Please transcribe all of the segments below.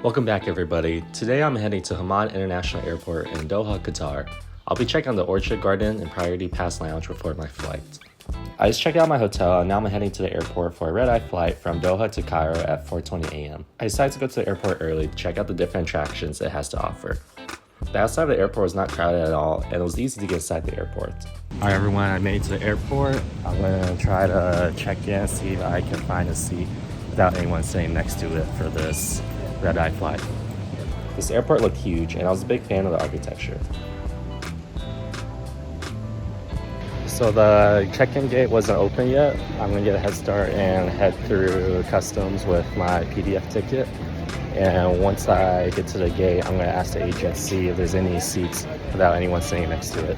Welcome back, everybody. Today I'm heading to Hamad International Airport in Doha, Qatar. I'll be checking out the Orchard Garden and Priority Pass Lounge before my flight. I just checked out my hotel and now I'm heading to the airport for a red-eye flight from Doha to Cairo at 4:20 a.m. I decided to go to the airport early to check out the different attractions it has to offer. The outside of the airport was not crowded at all and it was easy to get inside the airport. Alright everyone, I made it to the airport. I'm going to try to check in, see if I can find a seat without anyone sitting next to it for this red-eye flight. This airport looked huge and I was a big fan of the architecture. So the check-in gate wasn't open yet. I'm gonna get a head start and head through customs with my PDF ticket. And once I get to the gate, I'm gonna ask the agent to see if there's any seats without anyone sitting next to it.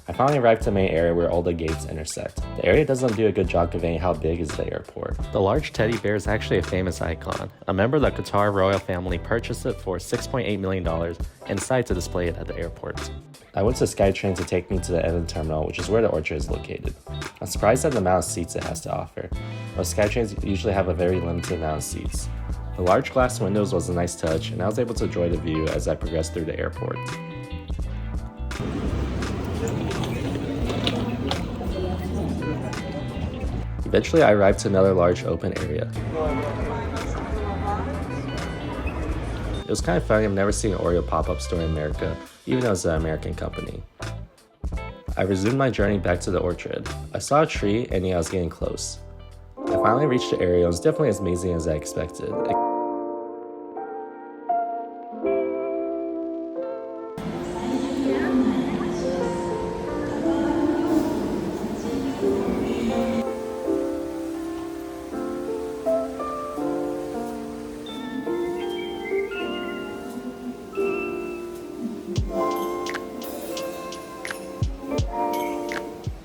I finally arrived to the main area where all the gates intersect. The area doesn't do a good job conveying how big is the airport. The large teddy bear is actually a famous icon. A member of the Qatar royal family purchased it for $6.8 million and decided to display it at the airport. I went to SkyTrain to take me to the end of the terminal, which is where the Orchard is located. I'm surprised at the amount of seats it has to offer. Most SkyTrains usually have a very limited amount of seats. The large glass windows was a nice touch, and I was able to enjoy the view as I progressed through the airport. Eventually, I arrived to another large open area. It was kind of funny. I've never seen an Oreo pop-up store in America, even though it's an American company. I resumed my journey back to the Orchard. I saw a tree and knew I was getting close. I finally reached the area and it was definitely as amazing as I expected.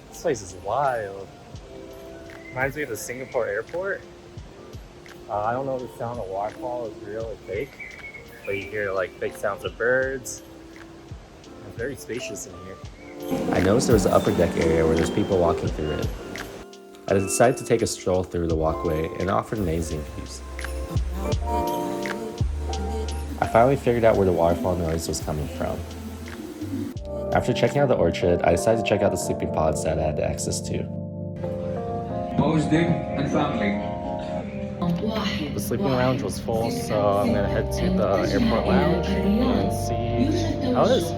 This place is wild. Reminds me of the Singapore airport. I don't know if the sound of waterfall is real or fake, but you hear like fake sounds of birds. It's very spacious in here. I noticed there was an upper deck area where there's people walking through it. I decided to take a stroll through the walkway and it offered amazing views. I finally figured out where the waterfall noise was coming from. After checking out the Orchard, I decided to check out the sleeping pods that I had access to. and family. The sleeping lounge was full, so I'm gonna head to the airport lounge and see how it is.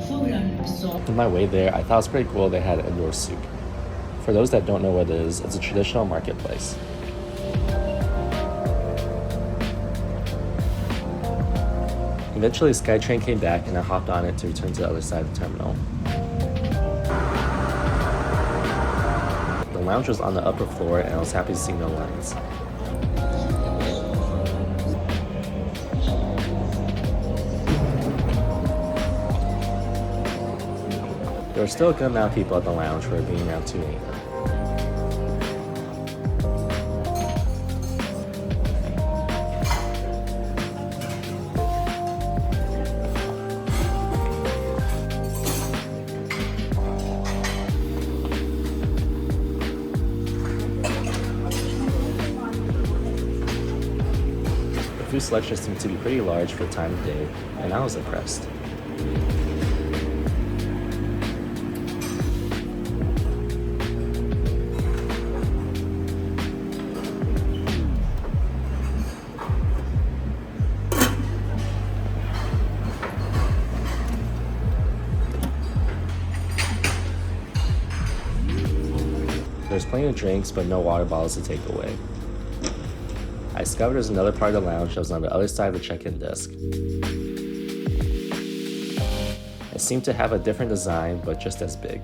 On my way there, I thought it was pretty cool they had indoor souk. For those that don't know what it is, it's a traditional marketplace. Eventually, SkyTrain came back and I hopped on it to return to the other side of the terminal. The lounge was on the upper floor and I was happy to see no lines. There were still a good amount of people at the lounge for it being around 2 a.m. The food selection seemed to be pretty large for the time of day, and I was impressed. There's plenty of drinks, but no water bottles to take away. I discovered there's another part of the lounge that was on the other side of the check-in desk. It seemed to have a different design, but just as big.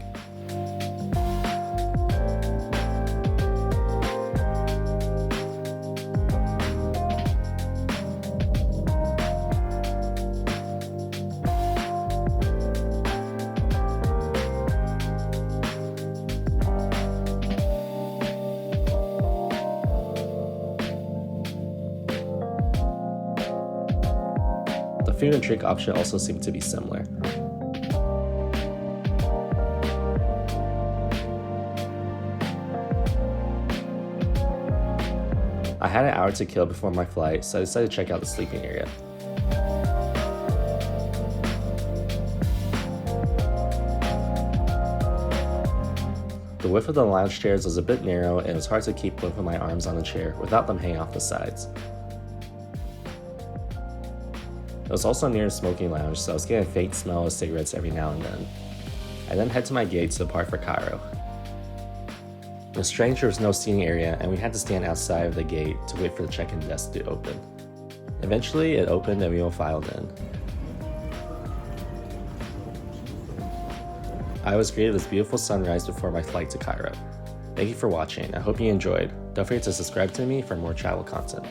The food and drink option also seemed to be similar. I had an hour to kill before my flight, so I decided to check out the sleeping area. The width of the lounge chairs was a bit narrow and it was hard to keep both of my arms on the chair without them hanging off the sides. It was also near a smoking lounge, so I was getting a faint smell of cigarettes every now and then. I then head to my gate to depart for Cairo. It was strange there was no seating area and we had to stand outside of the gate to wait for the check-in desk to open. Eventually it opened and we all filed in. I was greeted with this beautiful sunrise before my flight to Cairo. Thank you for watching. I hope you enjoyed. Don't forget to subscribe to me for more travel content.